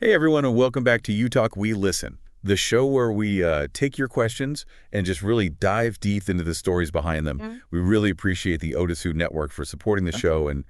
Hey everyone, and welcome back to You Talk, We Listen, the show where we take your questions and just really dive deep into the stories behind them. We really appreciate the OtisWho network for supporting the show and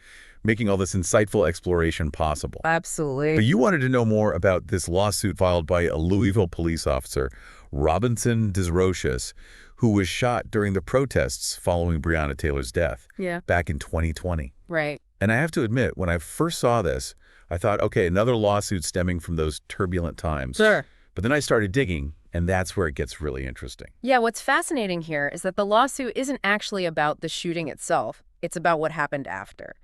making all this insightful exploration possible. Absolutely. But you wanted to know more about this lawsuit filed by a Louisville police officer, Robinson Desroches, who was shot during the protests following Breonna Taylor's death back in 2020. Right. And I have to admit, when I first saw this, I thought, okay, another lawsuit stemming from those turbulent times. Sure. But then I started digging, and that's where it gets really interesting. Yeah, what's fascinating here is that the lawsuit isn't actually about the shooting itself. It's about what happened after.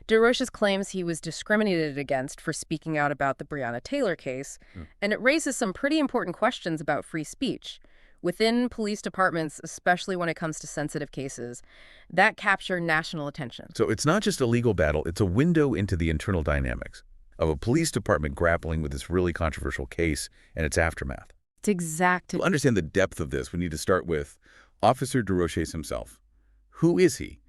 Desroches claims he was discriminated against for speaking out about the Breonna Taylor case, and it raises some pretty important questions about free speech. Within police departments, especially when it comes to sensitive cases, that capture national attention. So it's not just a legal battle, it's a window into the internal dynamics of a police department grappling with this really controversial case and its aftermath. It's exact. To understand the depth of this, we need to start with Officer Desroches himself. Who is he,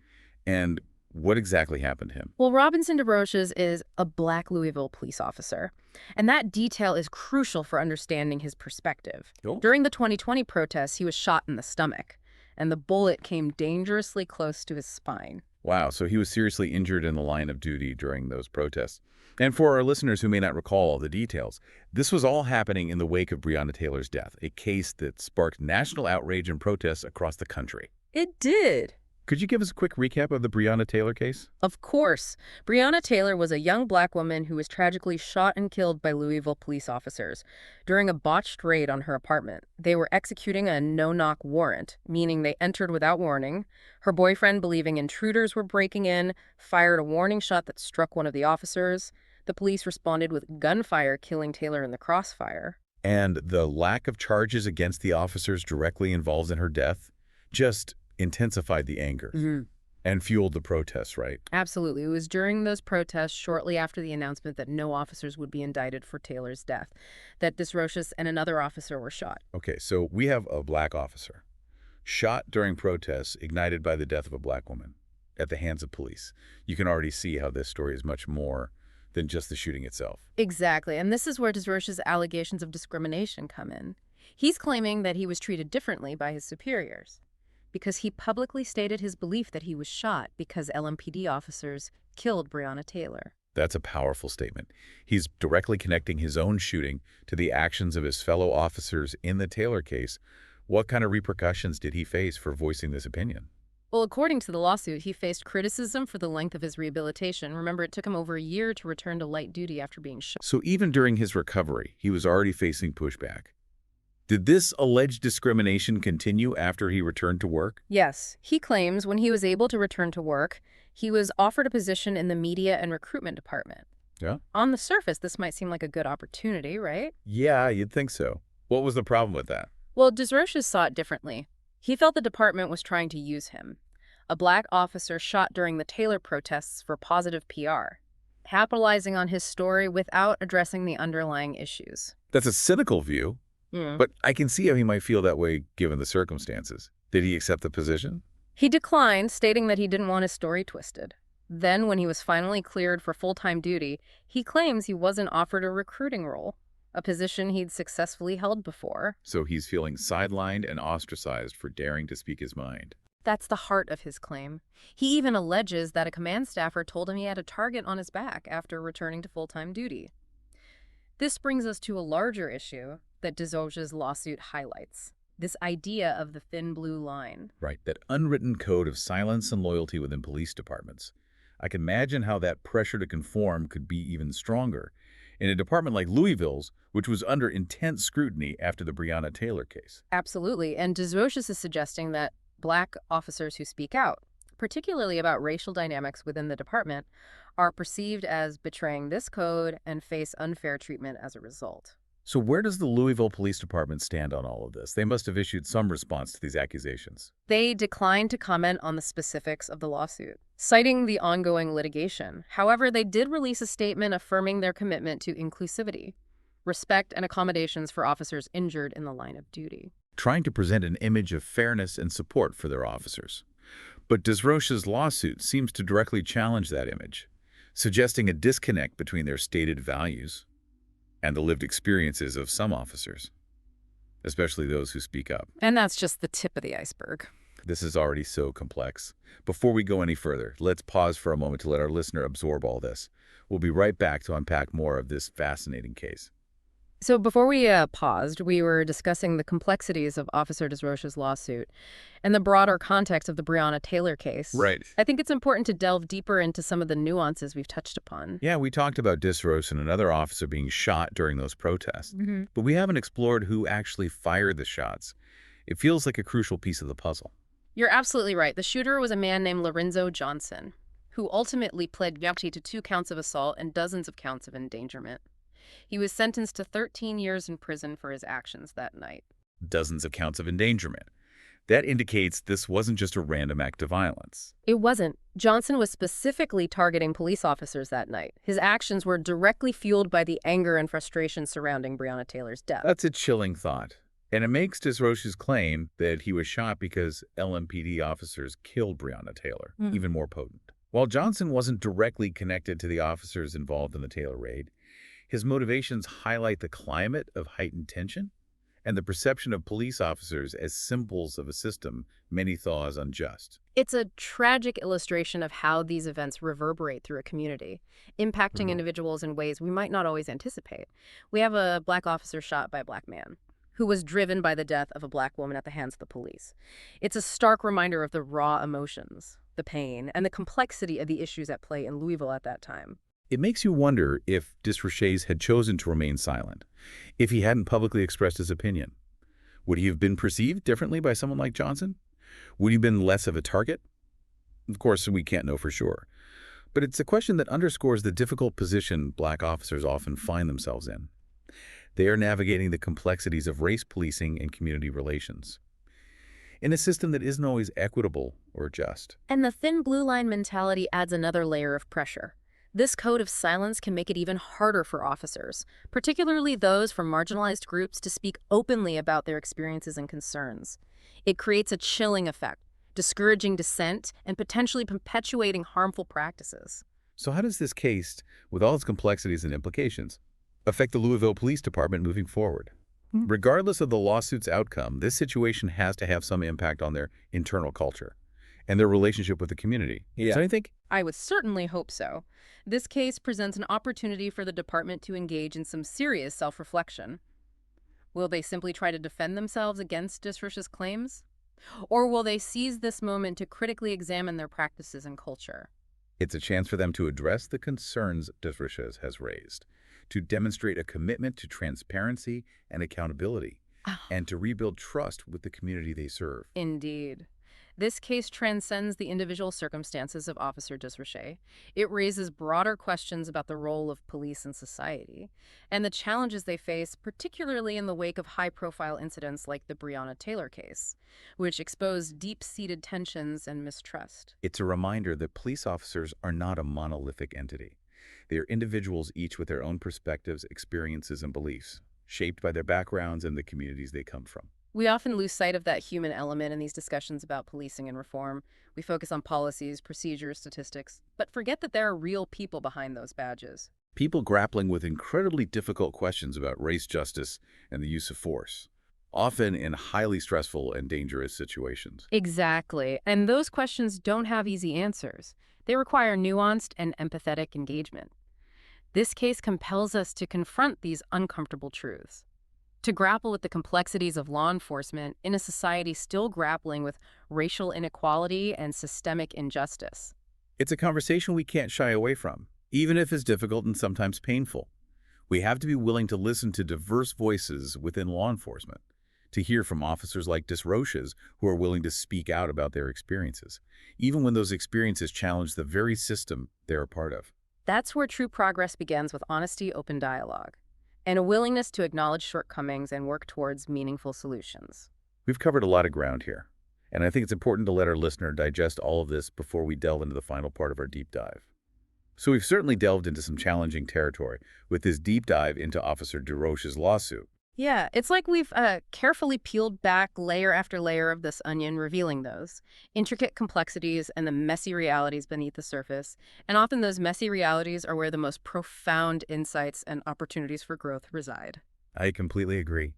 and what exactly happened to him? Well, Robinson Desroches is a Black Louisville police officer, and that detail is crucial for understanding his perspective. During the 2020 protests, he was shot in the stomach, and the bullet came dangerously close to his spine. Wow, so he was seriously injured in the line of duty during those protests. And for our listeners who may not recall all the details, this was all happening in the wake of Breonna Taylor's death, a case that sparked national outrage and protests across the country. It did. Could you give us a quick recap of the Breonna Taylor case? Of course. Breonna Taylor was a young Black woman who was tragically shot and killed by Louisville police officers during a botched raid on her apartment. They were executing a no-knock warrant, meaning they entered without warning. Her boyfriend, believing intruders were breaking in, fired a warning shot that struck one of the officers. The police responded with gunfire, killing Taylor in the crossfire. And the lack of charges against the officers directly involved in her death just intensified the anger and fueled the protests, right? Absolutely. It was during those protests, shortly after the announcement that no officers would be indicted for Taylor's death, that Desroches and another officer were shot. Okay, so we have a Black officer shot during protests ignited by the death of a Black woman at the hands of police. You can already see how this story is much more than just the shooting itself. Exactly. And this is where Desroches' allegations of discrimination come in. He's claiming that he was treated differently by his superiors because he publicly stated his belief that he was shot because LMPD officers killed Breonna Taylor. That's a powerful statement. He's directly connecting his own shooting to the actions of his fellow officers in the Taylor case. What kind of repercussions did he face for voicing this opinion? Well, according to the lawsuit, he faced criticism for the length of his rehabilitation. Remember, it took him over a year to return to light duty after being shot. So even during his recovery, he was already facing pushback. Did this alleged discrimination continue after he returned to work? Yes. He claims when he was able to return to work, he was offered a position in the media and recruitment department. Yeah. On the surface, this might seem like a good opportunity, right? Yeah, you'd think so. What was the problem with that? Well, Desroches saw it differently. He felt the department was trying to use him. A Black officer shot during the Taylor protests for positive PR, capitalizing on his story without addressing the underlying issues. That's a cynical view. But I can see how he might feel that way given the circumstances. Did he accept the position? He declined, stating that he didn't want his story twisted. Then, when he was finally cleared for full-time duty, he claims he wasn't offered a recruiting role, a position he'd successfully held before. So he's feeling sidelined and ostracized for daring to speak his mind. That's the heart of his claim. He even alleges that a command staffer told him he had a target on his back after returning to full-time duty. This brings us to a larger issue that Desroches' lawsuit highlights, this idea of the thin blue line. Right, that unwritten code of silence and loyalty within police departments. I can imagine how that pressure to conform could be even stronger in a department like Louisville's, which was under intense scrutiny after the Breonna Taylor case. Absolutely, and Desroches is suggesting that Black officers who speak out, particularly about racial dynamics within the department, are perceived as betraying this code and face unfair treatment as a result. So where does the Louisville Police Department stand on all of this? They must have issued some response to these accusations. They declined to comment on the specifics of the lawsuit, citing the ongoing litigation. However, they did release a statement affirming their commitment to inclusivity, respect, and accommodations for officers injured in the line of duty. Trying to present an image of fairness and support for their officers. But Desroches' lawsuit seems to directly challenge that image, suggesting a disconnect between their stated values and the lived experiences of some officers, especially those who speak up. And that's just the tip of the iceberg. This is already so complex. Before we go any further, let's pause for a moment to let our listener absorb all this. We'll be right back to unpack more of this fascinating case. So before we paused, we were discussing the complexities of Officer Desroches' lawsuit and the broader context of the Breonna Taylor case. Right. I think it's important to delve deeper into some of the nuances we've touched upon. Yeah, we talked about Desroches and another officer being shot during those protests, but we haven't explored who actually fired the shots. It feels like a crucial piece of the puzzle. You're absolutely right. The shooter was a man named Lorenzo Johnson, who ultimately pled guilty to 2 counts of assault and dozens of counts of endangerment. He was sentenced to 13 years in prison for his actions that night. Dozens of counts of endangerment. That indicates this wasn't just a random act of violence. It wasn't. Johnson was specifically targeting police officers that night. His actions were directly fueled by the anger and frustration surrounding Breonna Taylor's death. That's a chilling thought. And it makes Desroches' claim that he was shot because LMPD officers killed Breonna Taylor even more potent. While Johnson wasn't directly connected to the officers involved in the Taylor raid, his motivations highlight the climate of heightened tension and the perception of police officers as symbols of a system many saw as unjust. It's a tragic illustration of how these events reverberate through a community, impacting individuals in ways we might not always anticipate. We have a black officer shot by a black man who was driven by the death of a black woman at the hands of the police. It's a stark reminder of the raw emotions, the pain, and the complexity of the issues at play in Louisville at that time. It makes you wonder if Desroches had chosen to remain silent, if he hadn't publicly expressed his opinion. Would he have been perceived differently by someone like Johnson? Would he have been less of a target? Of course, we can't know for sure. But it's a question that underscores the difficult position black officers often find themselves in. They are navigating the complexities of race policing and community relations in a system that isn't always equitable or just. And the thin blue line mentality adds another layer of pressure. This code of silence can make it even harder for officers, particularly those from marginalized groups, to speak openly about their experiences and concerns. It creates a chilling effect, discouraging dissent and potentially perpetuating harmful practices. So how does this case, with all its complexities and implications, affect the Louisville Police Department moving forward? Regardless of the lawsuit's outcome, this situation has to have some impact on their internal culture and their relationship with the community. Yeah. So I think I would certainly hope so. This case presents an opportunity for the department to engage in some serious self-reflection. Will they simply try to defend themselves against Desroches' claims? Or will they seize this moment to critically examine their practices and culture? it's a chance for them to address the concerns Desroches has raised, to demonstrate a commitment to transparency and accountability, and to rebuild trust with the community they serve. Indeed. This case transcends the individual circumstances of Officer Desroches. It raises broader questions about the role of police in society and the challenges they face, particularly in the wake of high-profile incidents like the Breonna Taylor case, which exposed deep-seated tensions and mistrust. It's a reminder that police officers are not a monolithic entity. They are individuals, each with their own perspectives, experiences, and beliefs, shaped by their backgrounds and the communities they come from. We often lose sight of that human element in these discussions about policing and reform. We focus on policies, procedures, statistics, but forget that there are real people behind those badges. People grappling with incredibly difficult questions about race justice and the use of force, often in highly stressful and dangerous situations. Exactly. And those questions don't have easy answers. They require nuanced and empathetic engagement. This case compels us to confront these uncomfortable truths, to grapple with the complexities of law enforcement in a society still grappling with racial inequality and systemic injustice. It's a conversation we can't shy away from, even if it's difficult and sometimes painful. We have to be willing to listen to diverse voices within law enforcement, to hear from officers like Desroches who are willing to speak out about their experiences, even when those experiences challenge the very system they're a part of. That's where true progress begins, with honesty, open dialogue, and a willingness to acknowledge shortcomings and work towards meaningful solutions. We've covered a lot of ground here, and I think it's important to let our listener digest all of this before we delve into the final part of our deep dive. So we've certainly delved into some challenging territory with this deep dive into Officer Desroches' lawsuit. Yeah, it's like we've carefully peeled back layer after layer of this onion, revealing those intricate complexities and the messy realities beneath the surface. And often those messy realities are where the most profound insights and opportunities for growth reside. I completely agree.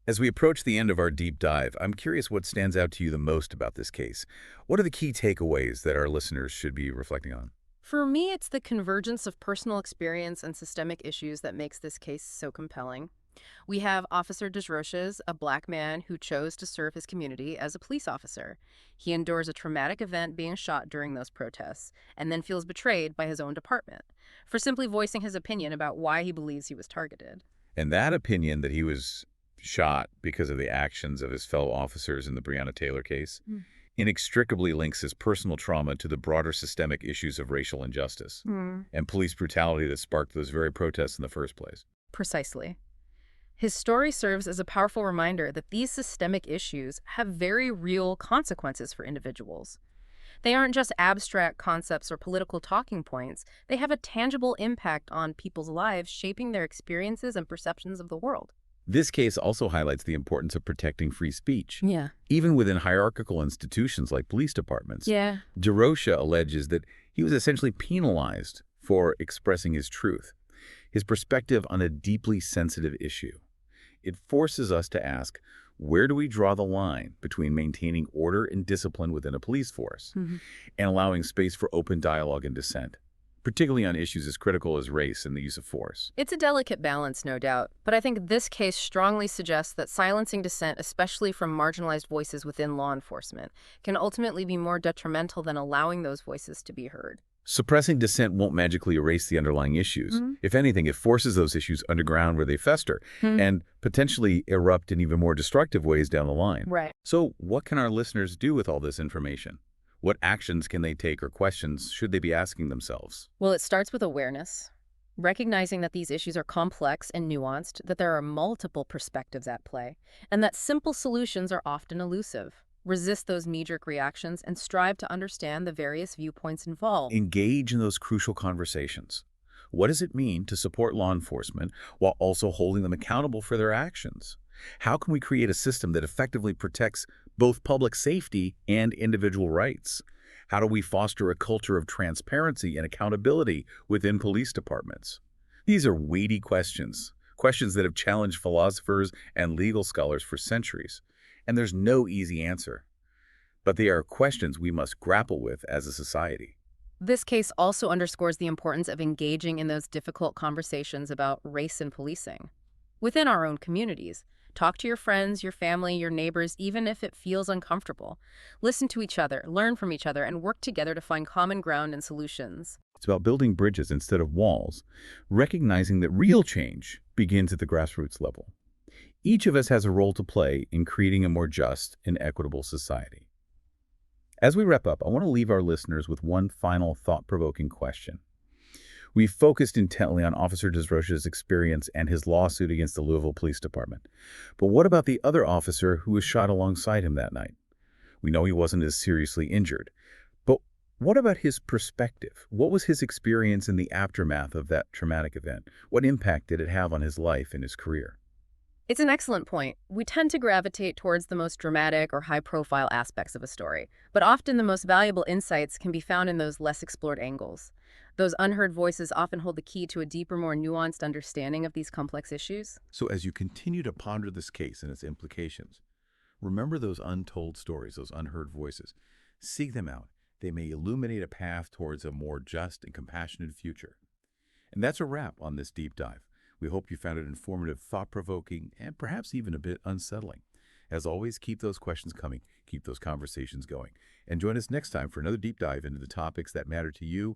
As we approach the end of our deep dive, I'm curious what stands out to you the most about this case. What are the key takeaways that our listeners should be reflecting on? For me, it's the convergence of personal experience and systemic issues that makes this case so compelling. We have Officer Desroches, a black man who chose to serve his community as a police officer. He endures a traumatic event being shot during those protests, and then feels betrayed by his own department for simply voicing his opinion about why he believes he was targeted. And that opinion that he was shot because of the actions of his fellow officers in the Breonna Taylor case inextricably links his personal trauma to the broader systemic issues of racial injustice and police brutality that sparked those very protests in the first place. Precisely. His story serves as a powerful reminder that these systemic issues have very real consequences for individuals. They aren't just abstract concepts or political talking points. They have a tangible impact on people's lives, shaping their experiences and perceptions of the world. This case also highlights the importance of protecting free speech. Yeah. Even within hierarchical institutions like police departments. Yeah. Desroches alleges that he was essentially penalized for expressing his truth, his perspective on a deeply sensitive issue. It forces us to ask, where do we draw the line between maintaining order and discipline within a police force and allowing space for open dialogue and dissent, particularly on issues as critical as race and the use of force? It's a delicate balance, no doubt, but I think this case strongly suggests that silencing dissent, especially from marginalized voices within law enforcement, can ultimately be more detrimental than allowing those voices to be heard. Suppressing dissent won't magically erase the underlying issues. If anything, it forces those issues underground where they fester and potentially erupt in even more destructive ways down the line. Right. So what can our listeners do with all this information? What actions can they take or questions should they be asking themselves? Well, it starts with awareness, recognizing that these issues are complex and nuanced, that there are multiple perspectives at play, and that simple solutions are often elusive. Resist those knee-jerk reactions and strive to understand the various viewpoints involved. Engage in those crucial conversations. What does it mean to support law enforcement while also holding them accountable for their actions? How can we create a system that effectively protects both public safety and individual rights? How do we foster a culture of transparency and accountability within police departments? These are weighty questions, questions that have challenged philosophers and legal scholars for centuries. And there's no easy answer. But they are questions we must grapple with as a society. This case also underscores the importance of engaging in those difficult conversations about race and policing. Within our own communities, talk to your friends, your family, your neighbors, even if it feels uncomfortable. Listen to each other, learn from each other, and work together to find common ground and solutions. It's about building bridges instead of walls, recognizing that real change begins at the grassroots level. Each of us has a role to play in creating a more just and equitable society. As we wrap up, I want to leave our listeners with one final thought-provoking question. We've focused intently on Officer Desroches' experience and his lawsuit against the Louisville Police Department. But what about the other officer who was shot alongside him that night? We know he wasn't as seriously injured. But what about his perspective? What was his experience in the aftermath of that traumatic event? What impact did it have on his life and his career? It's an excellent point. We tend to gravitate towards the most dramatic or high-profile aspects of a story, but often the most valuable insights can be found in those less explored angles. Those unheard voices often hold the key to a deeper, more nuanced understanding of these complex issues. So as you continue to ponder this case and its implications, remember those untold stories, those unheard voices. Seek them out. They may illuminate a path towards a more just and compassionate future. And that's a wrap on this deep dive. We hope you found it informative, thought-provoking, and perhaps even a bit unsettling. As always, keep those questions coming, keep those conversations going, and join us next time for another deep dive into the topics that matter to you.